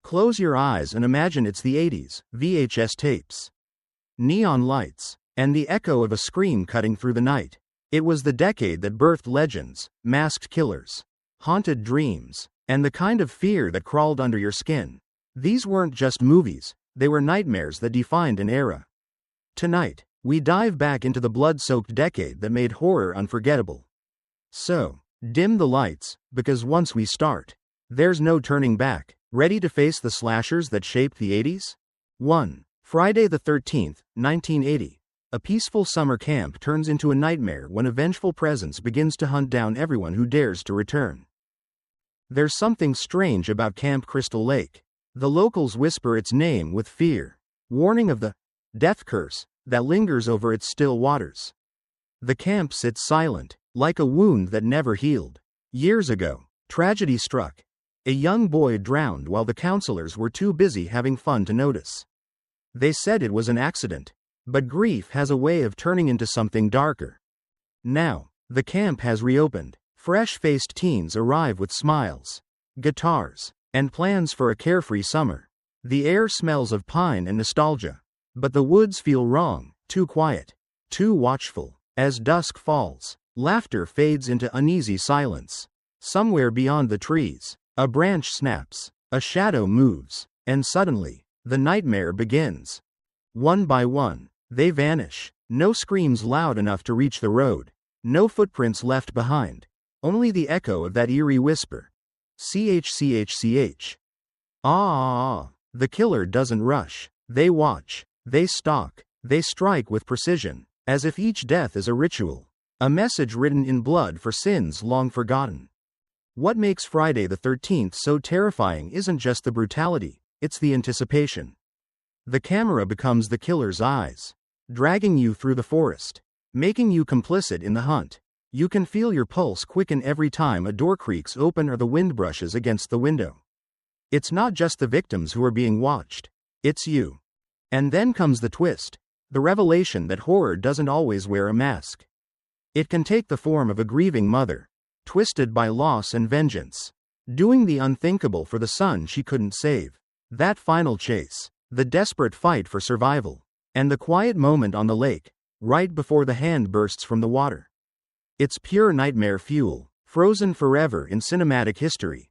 Close your eyes and imagine it's the 80s, VHS tapes, neon lights, and the echo of a scream cutting through the night. It was the decade that birthed legends, masked killers, haunted dreams, and the kind of fear that crawled under your skin. These weren't just movies, they were nightmares that defined an era. Tonight, we dive back into the blood-soaked decade that made horror unforgettable. So, dim the lights, because once we start, there's no turning back. Ready to face the slashers that shaped the 80s? 1. Friday the 13th, 1980. A peaceful summer camp turns into a nightmare when a vengeful presence begins to hunt down everyone who dares to return. There's something strange about Camp Crystal Lake. The locals whisper its name with fear, warning of the death curse that lingers over its still waters. The camp sits silent, like a wound that never healed. Years ago, tragedy struck. A young boy drowned while the counselors were too busy having fun to notice. They said it was an accident, but grief has a way of turning into something darker. Now, the camp has reopened. Fresh-faced teens arrive with smiles, guitars, and plans for a carefree summer. The air smells of pine and nostalgia, but the woods feel wrong, too quiet, too watchful. As dusk falls, laughter fades into uneasy silence. Somewhere beyond the trees, a branch snaps, a shadow moves, and suddenly, the nightmare begins. One by one, they vanish. No screams loud enough to reach the road. No footprints left behind. Only the echo of that eerie whisper. CHCHCH. Ah. The killer doesn't rush. They watch. They stalk. They strike with precision, as if each death is a ritual. A message written in blood for sins long forgotten. What makes Friday the 13th so terrifying isn't just the brutality, it's the anticipation. The camera becomes the killer's eyes, dragging you through the forest, making you complicit in the hunt. You can feel your pulse quicken every time a door creaks open or the wind brushes against the window. It's not just the victims who are being watched, it's you. And then comes the twist, the revelation that horror doesn't always wear a mask. It can take the form of a grieving mother, twisted by loss and vengeance, doing the unthinkable for the son she couldn't save. That final chase, the desperate fight for survival, and the quiet moment on the lake, right before the hand bursts from the water. It's pure nightmare fuel, frozen forever in cinematic history.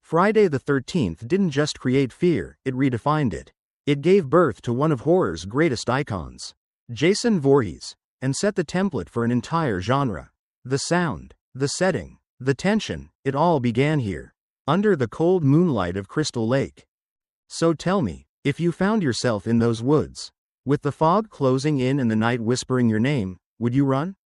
Friday the 13th didn't just create fear, it redefined it. It gave birth to one of horror's greatest icons, Jason Voorhees, and set the template for an entire genre. The sound, the setting, the tension, it all began here, under the cold moonlight of Crystal Lake. So tell me, if you found yourself in those woods, with the fog closing in and the night whispering your name, would you run?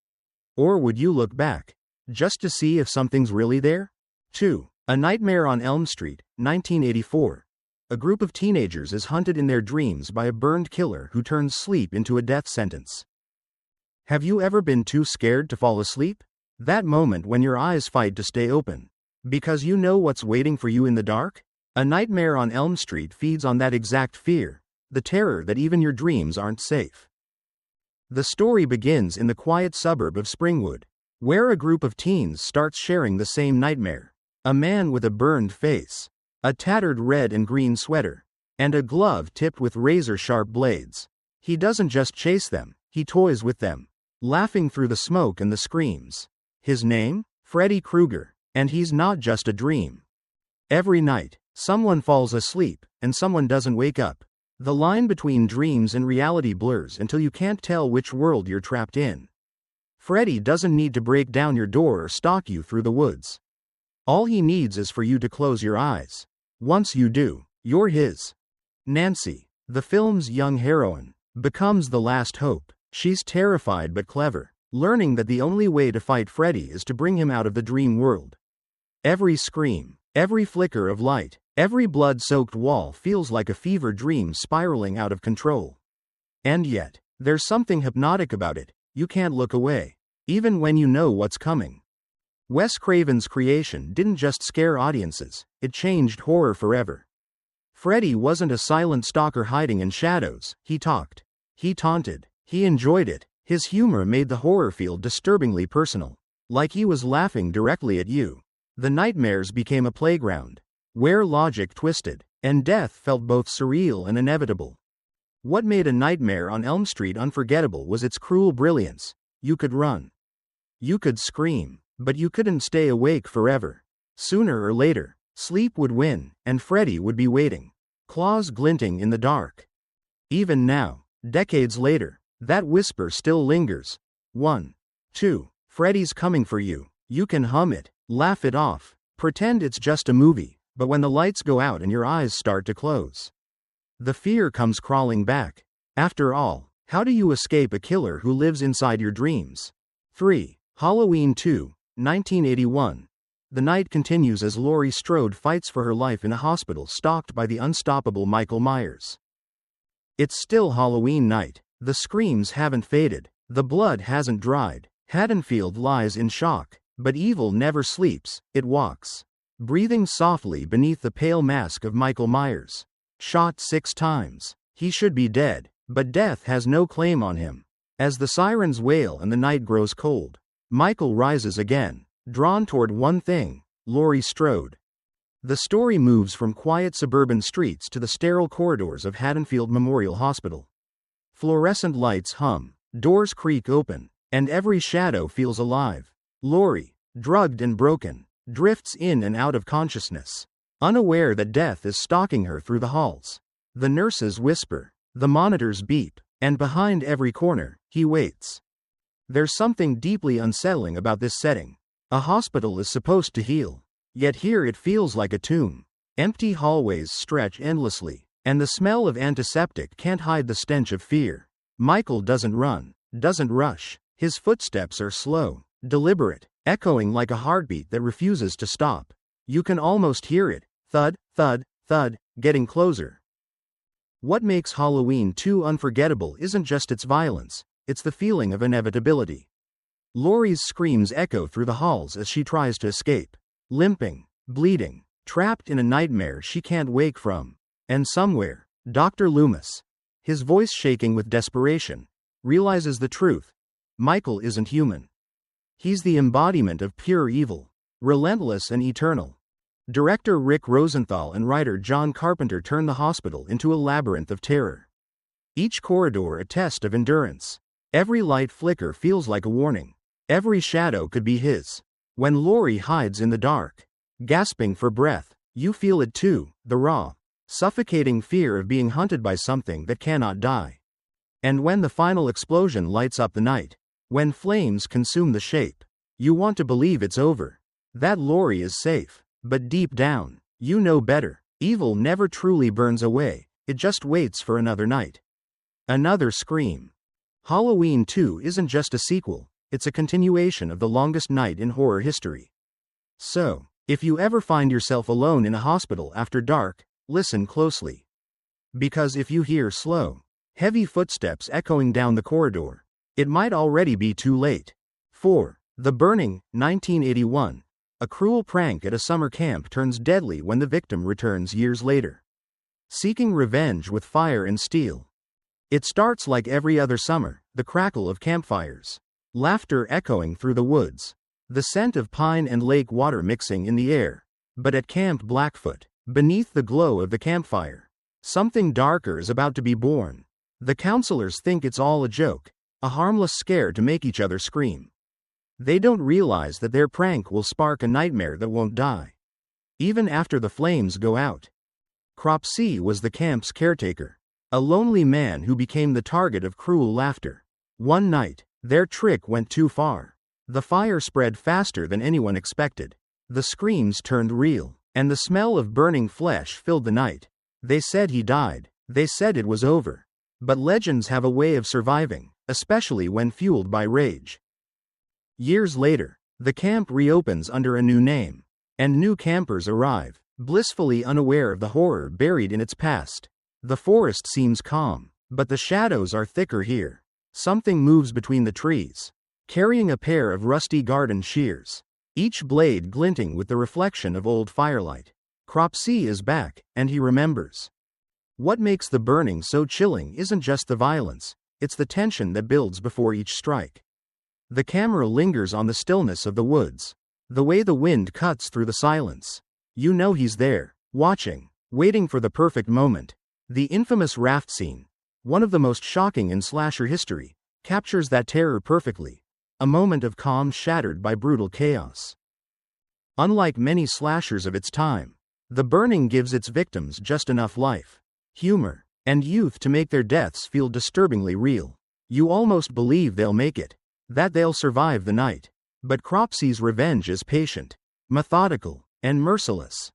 Or would you look back, just to see if something's really there? 2. A Nightmare on Elm Street, 1984. A group of teenagers is hunted in their dreams by a burned killer who turns sleep into a death sentence. Have you ever been too scared to fall asleep? That moment when your eyes fight to stay open, because you know what's waiting for you in the dark? A Nightmare on Elm Street feeds on that exact fear, the terror that even your dreams aren't safe. The story begins in the quiet suburb of Springwood, where a group of teens starts sharing the same nightmare. A man with a burned face, a tattered red and green sweater, and a glove tipped with razor-sharp blades. He doesn't just chase them, he toys with them, laughing through the smoke and the screams. His name? Freddy Krueger, and he's not just a dream. Every night, someone falls asleep, and someone doesn't wake up. The line between dreams and reality blurs until you can't tell which world you're trapped in. Freddy doesn't need to break down your door or stalk you through the woods. All he needs is for you to close your eyes. Once you do, you're his. Nancy, the film's young heroine, becomes the last hope. She's terrified but clever, learning that the only way to fight Freddy is to bring him out of the dream world. Every scream, every flicker of light, every blood-soaked wall feels like a fever dream spiraling out of control. And yet, there's something hypnotic about it. You can't look away, even when you know what's coming. Wes Craven's creation didn't just scare audiences, it changed horror forever. Freddy wasn't a silent stalker hiding in shadows, he talked. He taunted. He enjoyed it. His humor made the horror feel disturbingly personal, like he was laughing directly at you. The nightmares became a playground, where logic twisted, and death felt both surreal and inevitable. What made A Nightmare on Elm Street unforgettable was its cruel brilliance. You could run. You could scream, but you couldn't stay awake forever. Sooner or later, sleep would win, and Freddy would be waiting, claws glinting in the dark. Even now, decades later, that whisper still lingers. 1. 2. Freddy's coming for you. You can hum it, laugh it off, pretend it's just a movie, but when the lights go out and your eyes start to close, the fear comes crawling back. After all, how do you escape a killer who lives inside your dreams? 3. Halloween 2, 1981. The night continues as Laurie Strode fights for her life in a hospital stalked by the unstoppable Michael Myers. It's still Halloween night. The screams haven't faded. The blood hasn't dried. Haddonfield lies in shock, but evil never sleeps. It walks, breathing softly beneath the pale mask of Michael Myers. Shot 6 times. He should be dead, but death has no claim on him. As the sirens wail and the night grows cold, Michael rises again, drawn toward one thing: Laurie Strode. The story moves from quiet suburban streets to the sterile corridors of Haddonfield Memorial Hospital. Fluorescent lights hum, doors creak open, and every shadow feels alive. Laurie, drugged and broken, drifts in and out of consciousness, unaware that death is stalking her through the halls. The nurses whisper, the monitors beep, and behind every corner, he waits. There's something deeply unsettling about this setting. A hospital is supposed to heal, yet here it feels like a tomb. Empty hallways stretch endlessly, and the smell of antiseptic can't hide the stench of fear. Michael doesn't run, doesn't rush. His footsteps are slow, deliberate, echoing like a heartbeat that refuses to stop. You can almost hear it, thud, thud, thud, getting closer. What makes Halloween 2 unforgettable isn't just its violence, it's the feeling of inevitability. Laurie's screams echo through the halls as she tries to escape, limping, bleeding, trapped in a nightmare she can't wake from. And somewhere, Dr. Loomis, his voice shaking with desperation, realizes the truth. Michael isn't human. He's the embodiment of pure evil, relentless and eternal. Director Rick Rosenthal and writer John Carpenter turn the hospital into a labyrinth of terror. Each corridor a test of endurance. Every light flicker feels like a warning. Every shadow could be his. When Laurie hides in the dark, gasping for breath, you feel it too, the raw, suffocating fear of being hunted by something that cannot die. And when the final explosion lights up the night, when flames consume the shape, you want to believe it's over, that Laurie is safe. But deep down, you know better. Evil never truly burns away, it just waits for another night. Another scream. Halloween 2 isn't just a sequel, it's a continuation of the longest night in horror history. So, if you ever find yourself alone in a hospital after dark, listen closely. Because if you hear slow, heavy footsteps echoing down the corridor, it might already be too late. 4. The Burning, 1981. A cruel prank at a summer camp turns deadly when the victim returns years later, seeking revenge with fire and steel. It starts like every other summer, the crackle of campfires, laughter echoing through the woods, the scent of pine and lake water mixing in the air. But at Camp Blackfoot, beneath the glow of the campfire, something darker is about to be born. The counselors think it's all a joke, a harmless scare to make each other scream. They don't realize that their prank will spark a nightmare that won't die, even after the flames go out. Cropsey was the camp's caretaker, a lonely man who became the target of cruel laughter. One night, their trick went too far. The fire spread faster than anyone expected. The screams turned real, and the smell of burning flesh filled the night. They said he died. They said it was over. But legends have a way of surviving, especially when fueled by rage. Years later, the camp reopens under a new name, and new campers arrive, blissfully unaware of the horror buried in its past. The forest seems calm, but the shadows are thicker here. Something moves between the trees, carrying a pair of rusty garden shears, each blade glinting with the reflection of old firelight. Cropsey is back, and he remembers. What makes The Burning so chilling isn't just the violence, it's the tension that builds before each strike. The camera lingers on the stillness of the woods, the way the wind cuts through the silence. You know he's there, watching, waiting for the perfect moment. The infamous raft scene, one of the most shocking in slasher history, captures that terror perfectly, a moment of calm shattered by brutal chaos. Unlike many slashers of its time, The Burning gives its victims just enough life, humor, and youth to make their deaths feel disturbingly real. You almost believe they'll make it, that they'll survive the night. But Cropsy's revenge is patient, methodical, and merciless.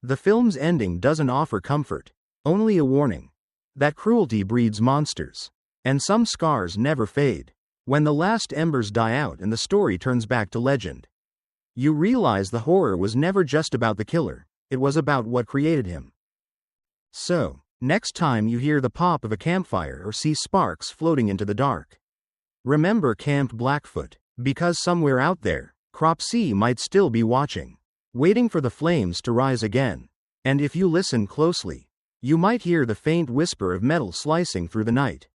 The film's ending doesn't offer comfort, only a warning that cruelty breeds monsters, and some scars never fade. When the last embers die out and the story turns back to legend, you realize the horror was never just about the killer, it was about what created him. So, next time you hear the pop of a campfire or see sparks floating into the dark, remember Camp Blackfoot, because somewhere out there, Cropsy might still be watching, waiting for the flames to rise again. And if you listen closely, you might hear the faint whisper of metal slicing through the night.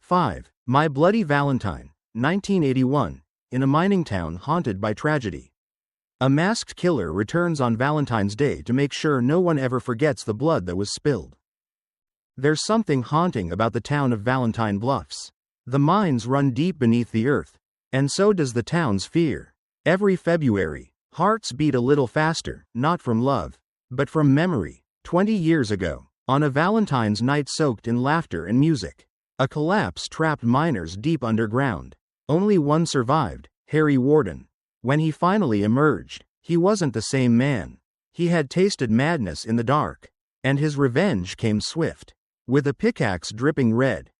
5. My Bloody Valentine, 1981, in a mining town haunted by tragedy. A masked killer returns on Valentine's Day to make sure no one ever forgets the blood that was spilled. There's something haunting about the town of Valentine Bluffs. The mines run deep beneath the earth, and so does the town's fear. Every February, hearts beat a little faster, not from love, but from memory. 20 years ago, on a Valentine's night soaked in laughter and music, a collapse trapped miners deep underground. Only one survived, Harry Warden. When he finally emerged, he wasn't the same man. He had tasted madness in the dark, and his revenge came swift, with a pickaxe dripping red.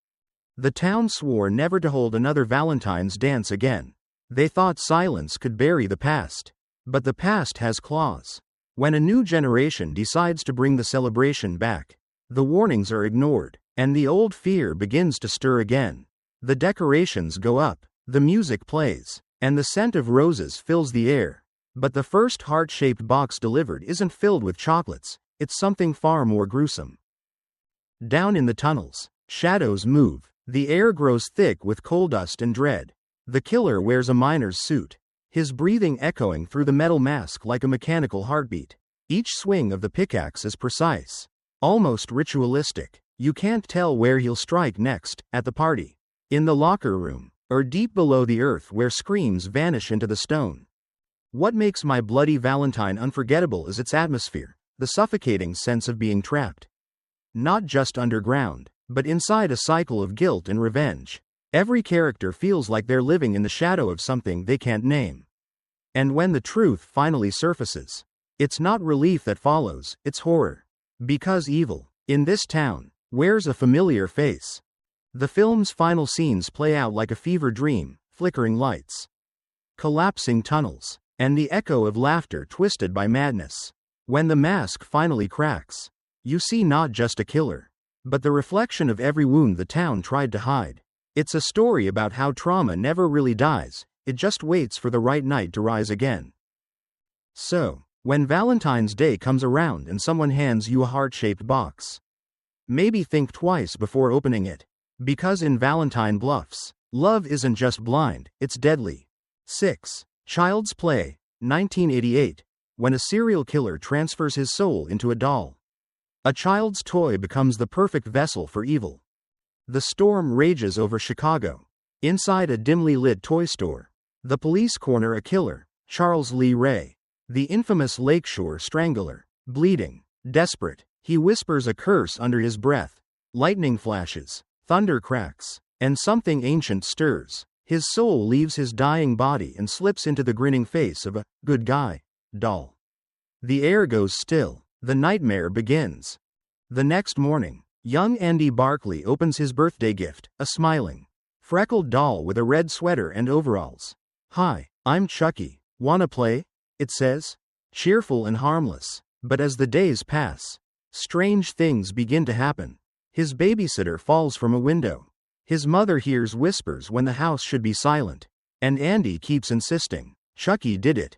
The town swore never to hold another Valentine's dance again. They thought silence could bury the past. But the past has claws. When a new generation decides to bring the celebration back, the warnings are ignored, and the old fear begins to stir again. The decorations go up, the music plays, and the scent of roses fills the air. But the first heart-shaped box delivered isn't filled with chocolates, it's something far more gruesome. Down in the tunnels, shadows move, the air grows thick with coal dust and dread. The killer wears a miner's suit, his breathing echoing through the metal mask like a mechanical heartbeat. Each swing of the pickaxe is precise, almost ritualistic. You can't tell where he'll strike next, at the party, in the locker room, or deep below the earth where screams vanish into the stone. What makes My Bloody Valentine unforgettable is its atmosphere, the suffocating sense of being trapped. Not just underground, but inside a cycle of guilt and revenge. Every character feels like they're living in the shadow of something they can't name. And when the truth finally surfaces, it's not relief that follows, it's horror. Because evil, in this town, wears a familiar face. The film's final scenes play out like a fever dream, flickering lights, collapsing tunnels, and the echo of laughter twisted by madness. When the mask finally cracks, you see not just a killer, but the reflection of every wound the town tried to hide. It's a story about how trauma never really dies, it just waits for the right night to rise again. So, when Valentine's Day comes around and someone hands you a heart-shaped box, maybe think twice before opening it. Because in Valentine Bluffs, love isn't just blind, it's deadly. 6. Child's Play, 1988, when a serial killer transfers his soul into a doll. A child's toy becomes the perfect vessel for evil. The storm rages over Chicago. Inside a dimly lit toy store, the police corner a killer, Charles Lee Ray, the infamous Lakeshore Strangler. Bleeding, desperate, he whispers a curse under his breath. Lightning flashes, thunder cracks, and something ancient stirs. His soul leaves his dying body and slips into the grinning face of a good guy doll. The air goes still. The nightmare begins. The next morning, young Andy Barkley opens his birthday gift, a smiling, freckled doll with a red sweater and overalls. "Hi, I'm Chucky. Wanna play?" it says, cheerful and harmless. But as the days pass, strange things begin to happen. His babysitter falls from a window. His mother hears whispers when the house should be silent. And Andy keeps insisting, Chucky did it.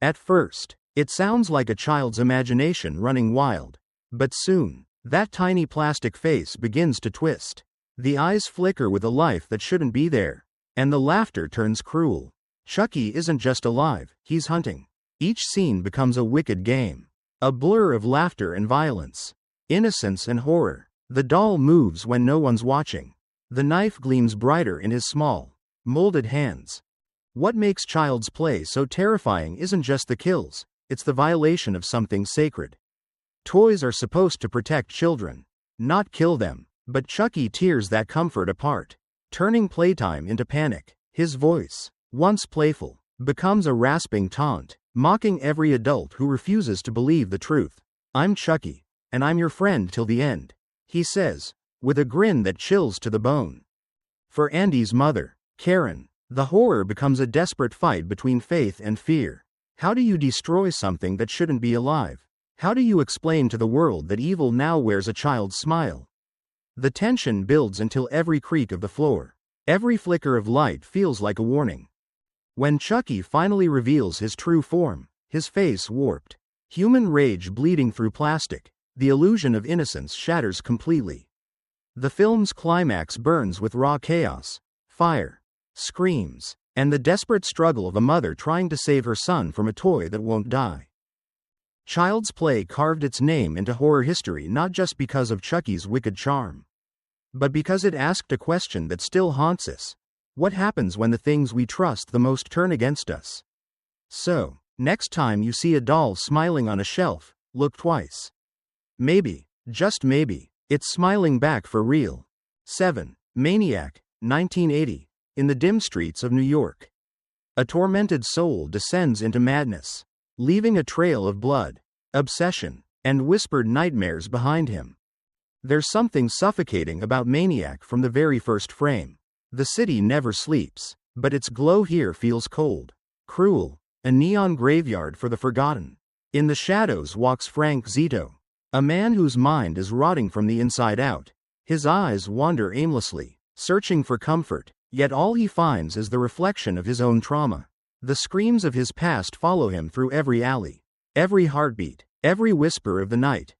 At first, it sounds like a child's imagination running wild. But soon, that tiny plastic face begins to twist. The eyes flicker with a life that shouldn't be there. And the laughter turns cruel. Chucky isn't just alive, he's hunting. Each scene becomes a wicked game. A blur of laughter and violence. Innocence and horror. The doll moves when no one's watching. The knife gleams brighter in his small, molded hands. What makes Child's Play so terrifying isn't just the kills, it's the violation of something sacred. Toys are supposed to protect children, not kill them, but Chucky tears that comfort apart, turning playtime into panic. His voice, once playful, becomes a rasping taunt, mocking every adult who refuses to believe the truth. "I'm Chucky, and I'm your friend till the end," he says, with a grin that chills to the bone. For Andy's mother, Karen, the horror becomes a desperate fight between faith and fear. How do you destroy something that shouldn't be alive? How do you explain to the world that evil now wears a child's smile? The tension builds until every creak of the floor, every flicker of light feels like a warning. When Chucky finally reveals his true form, his face warped, human rage bleeding through plastic, the illusion of innocence shatters completely. The film's climax burns with raw chaos, fire, screams, and the desperate struggle of a mother trying to save her son from a toy that won't die. Child's Play carved its name into horror history not just because of Chucky's wicked charm, but because it asked a question that still haunts us. What happens when the things we trust the most turn against us? So, next time you see a doll smiling on a shelf, look twice. Maybe, just maybe, it's smiling back for real. 7. Maniac, 1980. In the dim streets of New York, a tormented soul descends into madness, leaving a trail of blood, obsession, and whispered nightmares behind him. There's something suffocating about Maniac from the very first frame. The city never sleeps, but its glow here feels cold, cruel, a neon graveyard for the forgotten. In the shadows walks Frank Zito, a man whose mind is rotting from the inside out. His eyes wander aimlessly, searching for comfort, yet all he finds is the reflection of his own trauma. The screams of his past follow him through every alley, every heartbeat, every whisper of the night.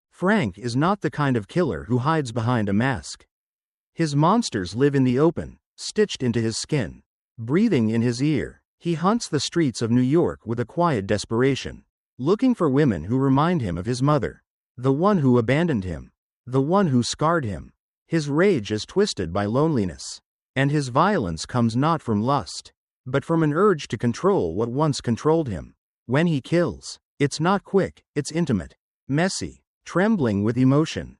Frank is not the kind of killer who hides behind a mask. His monsters live in the open, stitched into his skin, breathing in his ear. He hunts the streets of New York with a quiet desperation, looking for women who remind him of his mother, the one who abandoned him, the one who scarred him. His rage is twisted by loneliness, and his violence comes not from lust, but from an urge to control what once controlled him. When he kills, it's not quick, it's intimate, messy, trembling with emotion.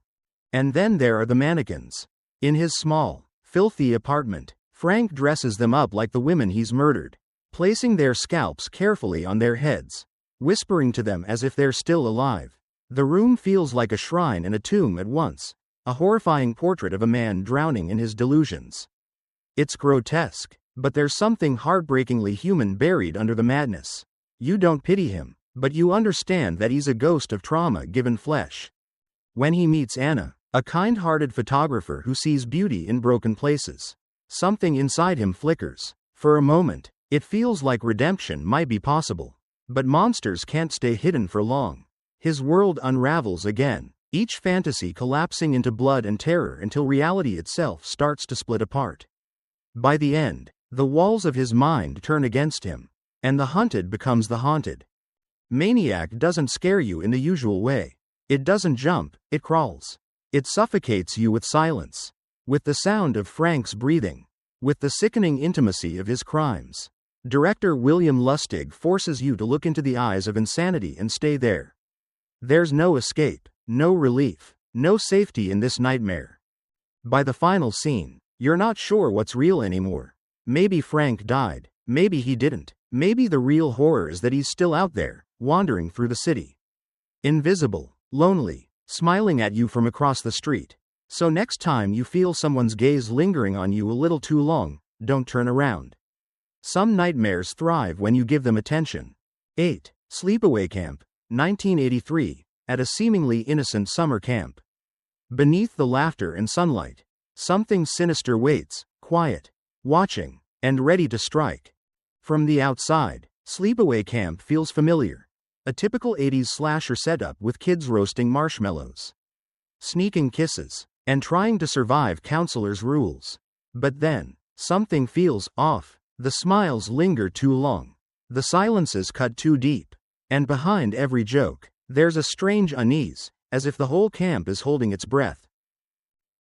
And then there are the mannequins. In his small, filthy apartment, Frank dresses them up like the women he's murdered, placing their scalps carefully on their heads, whispering to them as if they're still alive. The room feels like a shrine and a tomb at once, a horrifying portrait of a man drowning in his delusions. It's grotesque, but there's something heartbreakingly human buried under the madness. You don't pity him, but you understand that he's a ghost of trauma given flesh. When he meets Anna, a kind-hearted photographer who sees beauty in broken places, something inside him flickers. For a moment, it feels like redemption might be possible. But monsters can't stay hidden for long. His world unravels again, each fantasy collapsing into blood and terror until reality itself starts to split apart. By the end, the walls of his mind turn against him, and the hunted becomes the haunted. Maniac doesn't scare you in the usual way. It doesn't jump, it crawls. It suffocates you with silence, with the sound of Frank's breathing, with the sickening intimacy of his crimes. Director William Lustig forces you to look into the eyes of insanity and stay there. There's no escape, no relief, no safety in this nightmare. By the final scene, you're not sure what's real anymore. Maybe Frank died, maybe he didn't, maybe the real horror is that he's still out there, wandering through the city. Invisible, lonely, smiling at you from across the street. So next time you feel someone's gaze lingering on you a little too long, don't turn around. Some nightmares thrive when you give them attention. 8. Sleepaway Camp, 1983, at a seemingly innocent summer camp. Beneath the laughter and sunlight, something sinister waits, quiet, watching, and ready to strike. From the outside, Sleepaway Camp feels familiar. A typical 80s slasher setup with kids roasting marshmallows, sneaking kisses, and trying to survive counselors' rules. But then, something feels off. The smiles linger too long. The silences cut too deep. And behind every joke, There's a strange unease, as if the whole camp is holding its breath.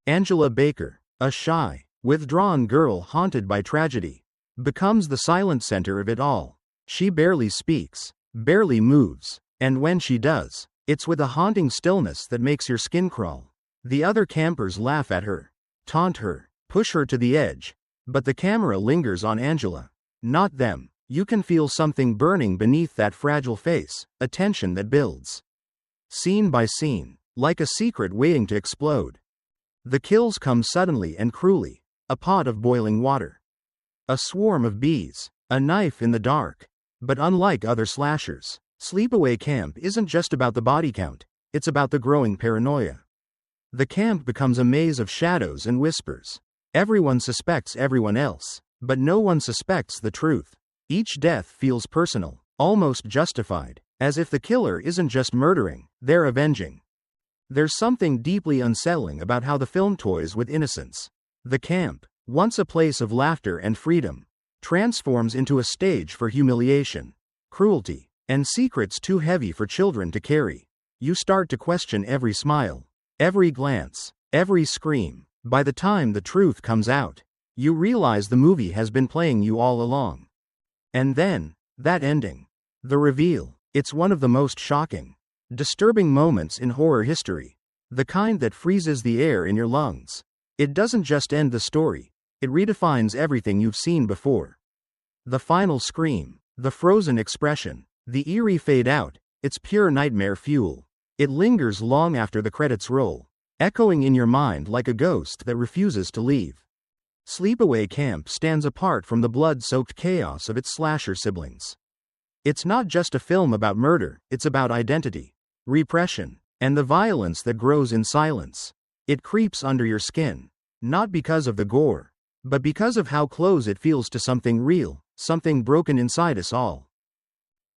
Angela Baker, a shy, withdrawn girl haunted by tragedy, becomes the silent center of it all. She barely speaks, barely moves, and when she does, it's with a haunting stillness that makes your skin crawl. The other campers laugh at her, taunt her, push her to the edge, but the camera lingers on Angela. Not them. You can feel something burning beneath that fragile face, a tension that builds. Scene by scene, like a secret waiting to explode. The kills come suddenly and cruelly. A pot of boiling water. A swarm of bees. A knife in the dark. But unlike other slashers, Sleepaway Camp isn't just about the body count, it's about the growing paranoia. The camp becomes a maze of shadows and whispers. Everyone suspects everyone else, but no one suspects the truth. Each death feels personal, almost justified, as if the killer isn't just murdering, they're avenging. There's something deeply unsettling about how the film toys with innocence. The camp, once a place of laughter and freedom, transforms into a stage for humiliation, cruelty, and secrets too heavy for children to carry. You start to question every smile, every glance, every scream. By the time the truth comes out, you realize the movie has been playing you all along. And then, that ending. The reveal. It's one of the most shocking, disturbing moments in horror history. The kind that freezes the air in your lungs. It doesn't just end the story, it redefines everything you've seen before. The final scream, the frozen expression, the eerie fade out, it's pure nightmare fuel. It lingers long after the credits roll, echoing in your mind like a ghost that refuses to leave. Sleepaway Camp stands apart from the blood-soaked chaos of its slasher siblings. It's not just a film about murder, it's about identity, repression, and the violence that grows in silence. It creeps under your skin, not because of the gore, but because of how close it feels to something real, something broken inside us all.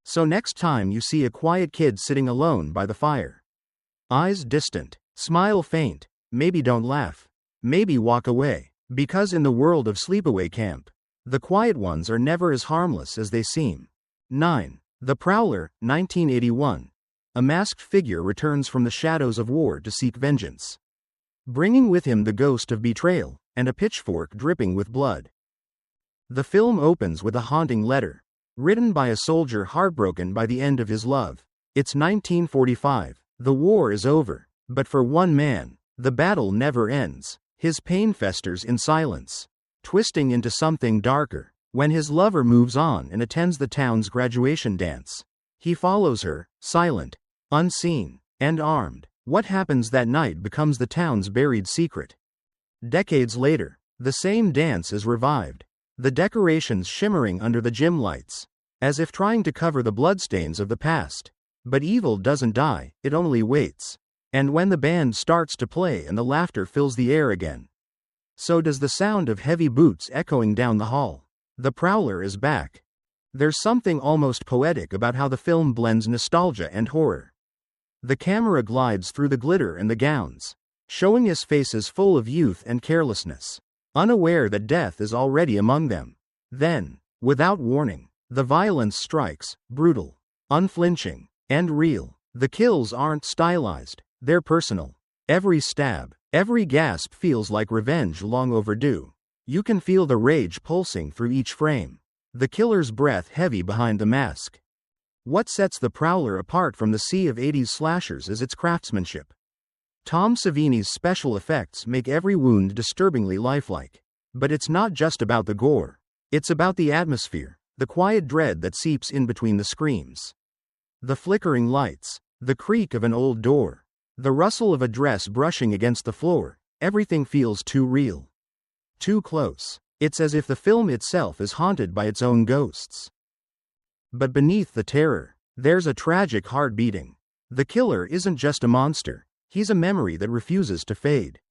So next time you see a quiet kid sitting alone by the fire, eyes distant, smile faint, maybe don't laugh, maybe walk away. Because in the world of Sleepaway Camp, the quiet ones are never as harmless as they seem. 9. The Prowler, 1981. A masked figure returns from the shadows of war to seek vengeance, bringing with him the ghost of betrayal, and a pitchfork dripping with blood. The film opens with a haunting letter, written by a soldier heartbroken by the end of his love. It's 1945, the war is over, but for one man, the battle never ends. His pain festers in silence, twisting into something darker. When his lover moves on and attends the town's graduation dance, he follows her, silent, unseen, and armed. What happens that night becomes the town's buried secret. Decades later, the same dance is revived, the decorations shimmering under the gym lights, as if trying to cover the bloodstains of the past. But evil doesn't die, it only waits. And when the band starts to play and the laughter fills the air again, so does the sound of heavy boots echoing down the hall. The Prowler is back. There's something almost poetic about how the film blends nostalgia and horror. The camera glides through the glitter and the gowns, showing his faces full of youth and carelessness, unaware that death is already among them. Then, without warning, the violence strikes, brutal, unflinching, and real. The kills aren't stylized. They're personal. Every stab, every gasp feels like revenge long overdue. You can feel the rage pulsing through each frame, the killer's breath heavy behind the mask. What sets The Prowler apart from the sea of 80s slashers is its craftsmanship. Tom Savini's special effects make every wound disturbingly lifelike. But it's not just about the gore. It's about the atmosphere, the quiet dread that seeps in between the screams. The flickering lights, the creak of an old door, the rustle of a dress brushing against the floor, everything feels too real. Too close. It's as if the film itself is haunted by its own ghosts. But beneath the terror, there's a tragic heart beating. The killer isn't just a monster, he's a memory that refuses to fade.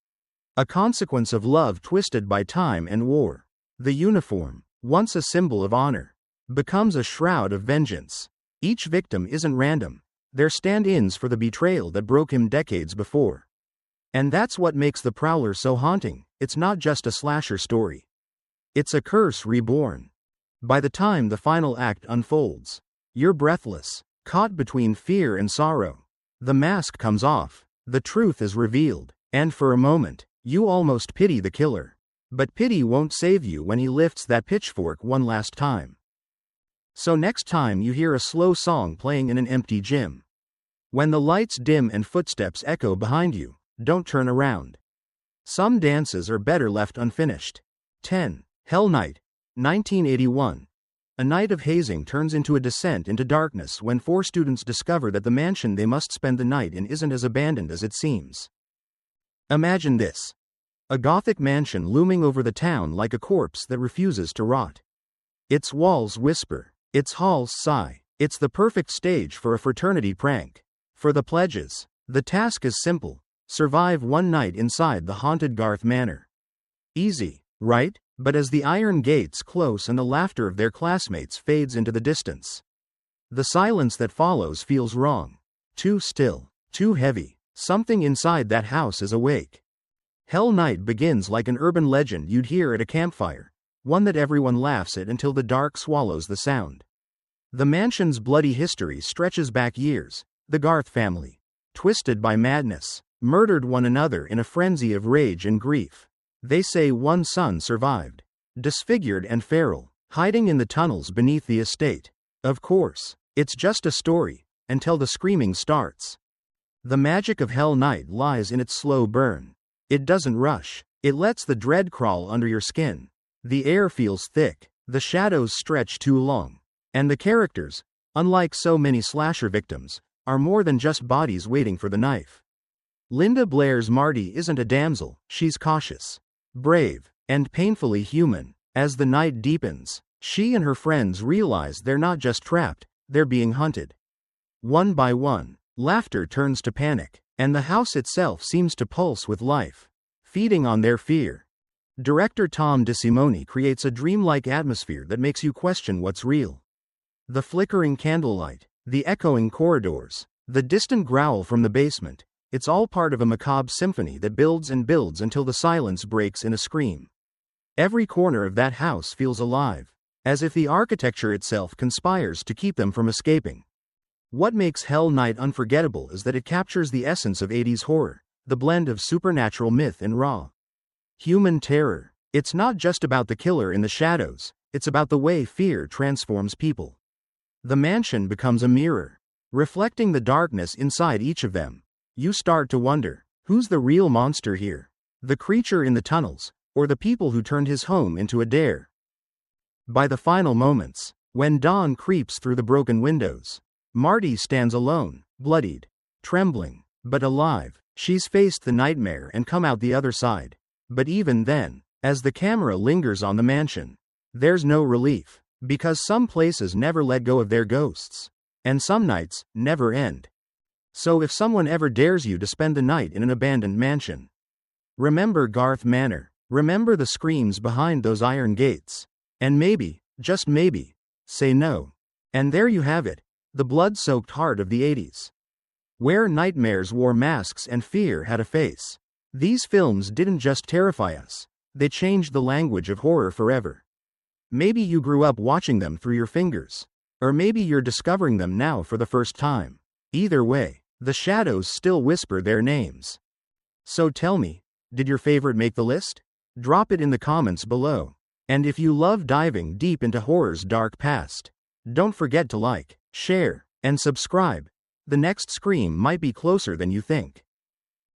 A consequence of love twisted by time and war. The uniform, once a symbol of honor, becomes a shroud of vengeance. Each victim isn't random. They're stand-ins for the betrayal that broke him decades before. And that's what makes The Prowler so haunting. It's not just a slasher story. It's a curse reborn. By the time the final act unfolds, you're breathless, caught between fear and sorrow. The mask comes off, the truth is revealed, and for a moment, you almost pity the killer. But pity won't save you when he lifts that pitchfork one last time. So next time you hear a slow song playing in an empty gym, when the lights dim and footsteps echo behind you, don't turn around. Some dances are better left unfinished. 10. Hell Night, 1981. A night of hazing turns into a descent into darkness when 4 students discover that the mansion they must spend the night in isn't as abandoned as it seems. Imagine this. A Gothic mansion looming over the town like a corpse that refuses to rot. Its walls whisper, its halls sigh. It's the perfect stage for a fraternity prank. For the pledges, the task is simple: survive one night inside the haunted Garth Manor. Easy, right? But as the iron gates close and the laughter of their classmates fades into the distance, the silence that follows feels wrong. Too still, too heavy. Something inside that house is awake. Hell Night begins like an urban legend you'd hear at a campfire, one that everyone laughs at until the dark swallows the sound. The mansion's bloody history stretches back years. The Garth family, twisted by madness, murdered one another in a frenzy of rage and grief. They say one son survived, disfigured and feral, hiding in the tunnels beneath the estate. Of course, it's just a story, until the screaming starts. The magic of Hell Night lies in its slow burn. It doesn't rush, it lets the dread crawl under your skin. The air feels thick, the shadows stretch too long, and the characters, unlike so many slasher victims, are more than just bodies waiting for the knife. Linda Blair's Marty isn't a damsel, she's cautious, brave, and painfully human. As the night deepens, she and her friends realize they're not just trapped, they're being hunted. One by one, laughter turns to panic, and the house itself seems to pulse with life, feeding on their fear. Director Tom DeSimone creates a dreamlike atmosphere that makes you question what's real. The flickering candlelight, the echoing corridors, the distant growl from the basement, it's all part of a macabre symphony that builds and builds until the silence breaks in a scream. Every corner of that house feels alive, as if the architecture itself conspires to keep them from escaping. What makes Hell Night unforgettable is that it captures the essence of 80s horror, the blend of supernatural myth and raw human terror. It's not just about the killer in the shadows, it's about the way fear transforms people. The mansion becomes a mirror, reflecting the darkness inside each of them. You start to wonder, who's the real monster here? The creature in the tunnels, or the people who turned his home into a dare? By the final moments, when dawn creeps through the broken windows, Marty stands alone, bloodied, trembling, but alive. She's faced the nightmare and come out the other side. But even then, as the camera lingers on the mansion, there's no relief. Because some places never let go of their ghosts, and some nights never end. So if someone ever dares you to spend the night in an abandoned mansion, remember Garth Manor, remember the screams behind those iron gates, and maybe, just maybe, say no. And there you have it, the blood-soaked heart of the 80s. Where nightmares wore masks and fear had a face. These films didn't just terrify us, they changed the language of horror forever. Maybe you grew up watching them through your fingers. Or maybe you're discovering them now for the first time. Either way, the shadows still whisper their names. So tell me, did your favorite make the list? Drop it in the comments below. And if you love diving deep into horror's dark past, don't forget to like, share, and subscribe. The next scream might be closer than you think.